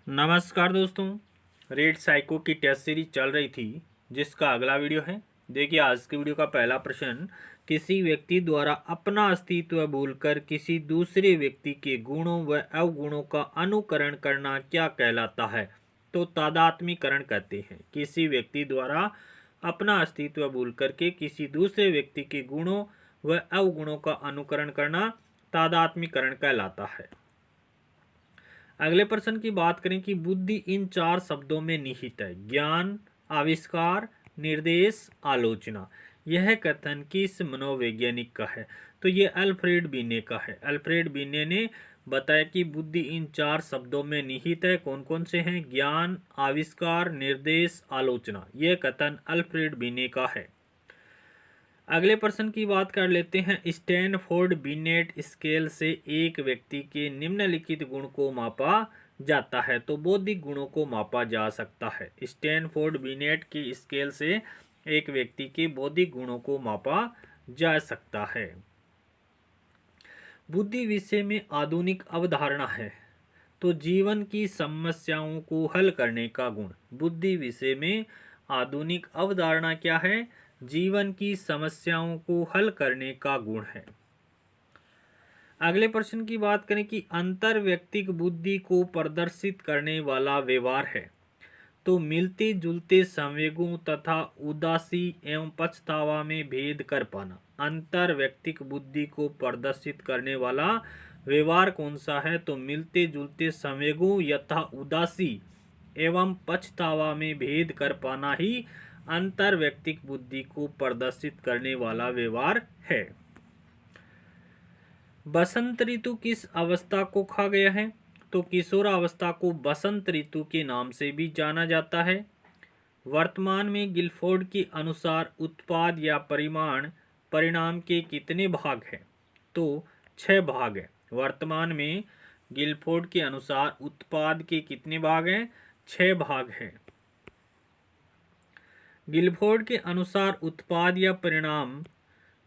नमस्कार दोस्तों। Red psycho की टेस्ट सीरीज चल रही थी जिसका अगला वीडियो है। देखिए आज के वीडियो का पहला प्रश्न, किसी व्यक्ति द्वारा अपना अस्तित्व भूलकर किसी दूसरे व्यक्ति के गुणों व अवगुणों का अनुकरण करना क्या कहलाता है? तो तादात्म्यकरण कहते हैं। किसी व्यक्ति द्वारा अपना अस्तित्व भूल करके किसी दूसरे व्यक्ति के गुणों व अवगुणों का अनुकरण करना तादात्म्यकरण कहलाता है। अगले प्रश्न की बात करें कि बुद्धि इन चार शब्दों में निहित है। ज्ञान, आविष्कार, निर्देश, आलोचना। यह कथन किस मनोवैज्ञानिक का है? तो ये अल्फ्रेड बिने का है। अल्फ्रेड बिने ने बताया कि बुद्धि इन चार शब्दों में निहित है। कौन कौन से हैं? ज्ञान, आविष्कार, निर्देश, आलोचना। यह कथन अल्फ्रेड बिने का है। अगले प्रश्न की बात कर लेते हैं। स्टैनफोर्ड बिनेट स्केल से एक व्यक्ति के निम्नलिखित गुण को मापा जाता है। तो बौद्धिक गुणों को मापा जा सकता है। स्टैनफोर्ड बिनेट की स्केल से एक व्यक्ति के बौद्धिक गुणों को मापा जा सकता है। बुद्धि विषय में आधुनिक अवधारणा है। तो जीवन की समस्याओं को हल करने का गुण। बुद्धि विषय में आधुनिक अवधारणा क्या है? जीवन की समस्याओं को हल करने का गुण है। अगले प्रश्न की बात करें कि अंतर व्यक्तिक बुद्धि को प्रदर्शित करने वाला व्यवहार है। तो मिलते जुलते संवेगों तथा उदासी एवं पछतावा में भेद कर पाना। अंतर व्यक्तिक बुद्धि को प्रदर्शित करने वाला व्यवहार कौन सा है? तो मिलते जुलते संवेगों यथा उदासी एवं पछतावा में भेद कर पाना ही अंतर व्यक्तिक बुद्धि को प्रदर्शित करने वाला व्यवहार है। बसंत ऋतु किस अवस्था को कहा गया है? तो किशोरावस्था को बसंत ऋतु के नाम से भी जाना जाता है। वर्तमान में गिलफोर्ड के अनुसार उत्पाद या परिणाम के कितने भाग हैं? तो 6 भाग हैं। वर्तमान में गिलफोर्ड के अनुसार उत्पाद के कितने भाग हैं? 6 भाग हैं। गिलफोर्ड के अनुसार उत्पाद या परिणाम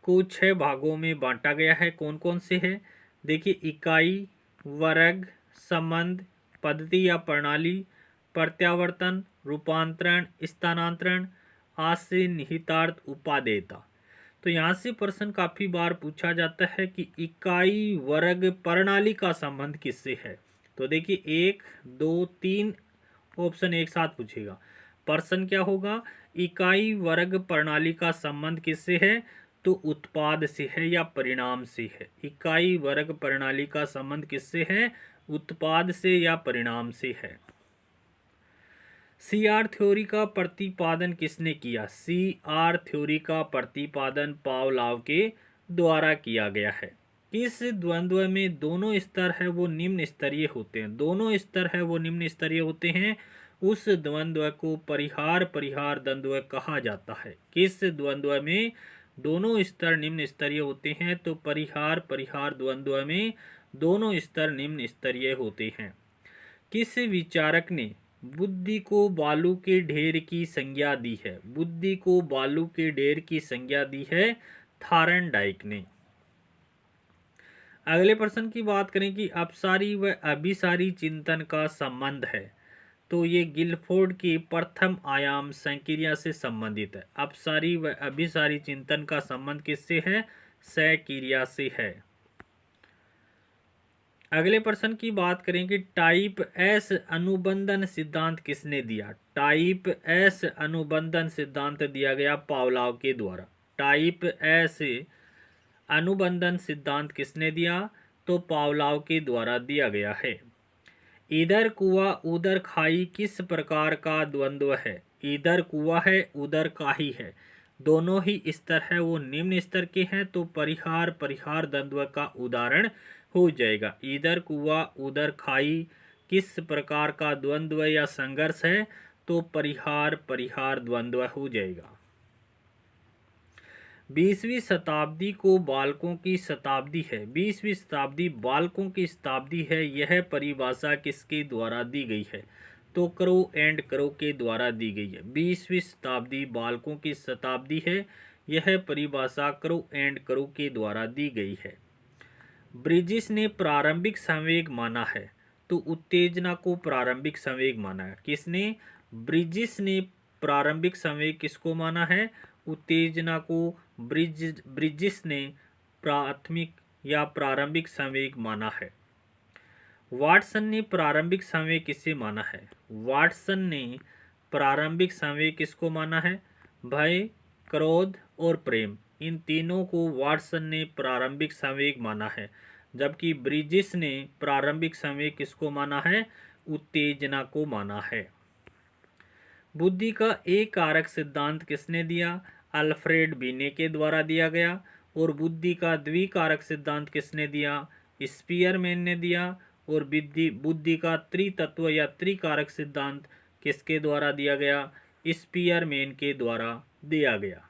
को 6 भागों में बांटा गया है। कौन कौन से हैं? देखिए, इकाई, वर्ग, संबंध, पद्धति या प्रणाली, प्रत्यावर्तन, रूपांतरण, स्थानांतरण, आश्रय, निहितार्थ, उपादेयता। तो यहाँ से प्रश्न काफी बार पूछा जाता है कि इकाई, वर्ग, प्रणाली का संबंध किससे है? तो देखिए 1, 2, 3 ऑप्शन एक साथ पूछेगा। प्रश्न क्या होगा? इकाई, वर्ग, प्रणाली का संबंध किससे है? तो उत्पाद से है या परिणाम से है। इकाई, वर्ग, प्रणाली का संबंध किससे है? उत्पाद से या परिणाम से है। सीआर थ्योरी का प्रतिपादन किसने किया? सीआर थ्योरी का प्रतिपादन पावलोव के द्वारा किया गया है। किस द्वंद्व में दोनों स्तर है वो निम्न स्तरीय होते हैं? दोनों स्तर है वो निम्न स्तरीय होते हैं। उस द्वंद्व को परिहार द्वंद्व कहा जाता है। किस द्वंद्व में दोनों स्तर निम्न स्तरीय होते हैं? तो परिहार द्वंद्व में दोनों स्तर निम्न स्तरीय होते हैं। किस विचारक ने बुद्धि को बालू के ढेर की संज्ञा दी है? बुद्धि को बालू के ढेर की संज्ञा दी है थार्नडाइक ने। अगले प्रश्न की बात करें कि अपसारी व अभिसारी चिंतन का संबंध है। तो ये गिलफोर्ड की प्रथम आयाम संक्रिया से संबंधित है। अपसारी व अभिसारी चिंतन का संबंध किससे है? संक्रिया से है। अगले प्रश्न की बात करें कि टाइप एस अनुबंधन सिद्धांत किसने दिया? टाइप एस अनुबंधन सिद्धांत दिया गया पावलोव के द्वारा। टाइप एस अनुबंधन सिद्धांत किसने दिया? तो पावलोव के द्वारा दिया गया है। इधर कुआं उधर खाई किस प्रकार का द्वंद्व है? इधर कुआं है उधर काही है, दोनों ही स्तर है वो निम्न स्तर के हैं। तो परिहार द्वंद्व का उदाहरण हो जाएगा। इधर कुआं उधर खाई किस प्रकार का द्वंद्व या संघर्ष है? तो परिहार द्वंद्व हो जाएगा। 20वीं शताब्दी को बालकों की शताब्दी है। 20वीं शताब्दी बालकों की शताब्दी है, यह परिभाषा किसके द्वारा दी गई है? तो करो एंड करो के द्वारा दी गई है। 20वीं शताब्दी बालकों की शताब्दी है, यह परिभाषा करो एंड करो के द्वारा दी गई है। ब्रिजिस ने प्रारंभिक संवेग माना है। तो उत्तेजना को प्रारंभिक संवेग माना है। किसने? ब्रिजिस ने प्रारंभिक संवेग किसको माना है? उत्तेजना को ब्रिजिस ने प्राथमिक या प्रारंभिक संवेग माना है। वाटसन ने प्रारंभिक संवेग किसे माना है? वाटसन ने प्रारंभिक संवेग किसको माना है? भय, क्रोध और प्रेम, इन तीनों को वाटसन ने प्रारंभिक संवेग माना है, जबकि ब्रिजिस ने प्रारंभिक संवेग किसको माना है? उत्तेजना को माना है। बुद्धि का एक कारक सिद्धांत किसने दिया? अल्फ्रेड बिने के द्वारा दिया गया। और बुद्धि का द्विकारक सिद्धांत किसने दिया? स्पीयरमैन ने दिया। और बुद्धि का त्रितत्व या त्रिकारक सिद्धांत किसके द्वारा दिया गया? स्पीयरमैन के द्वारा दिया गया।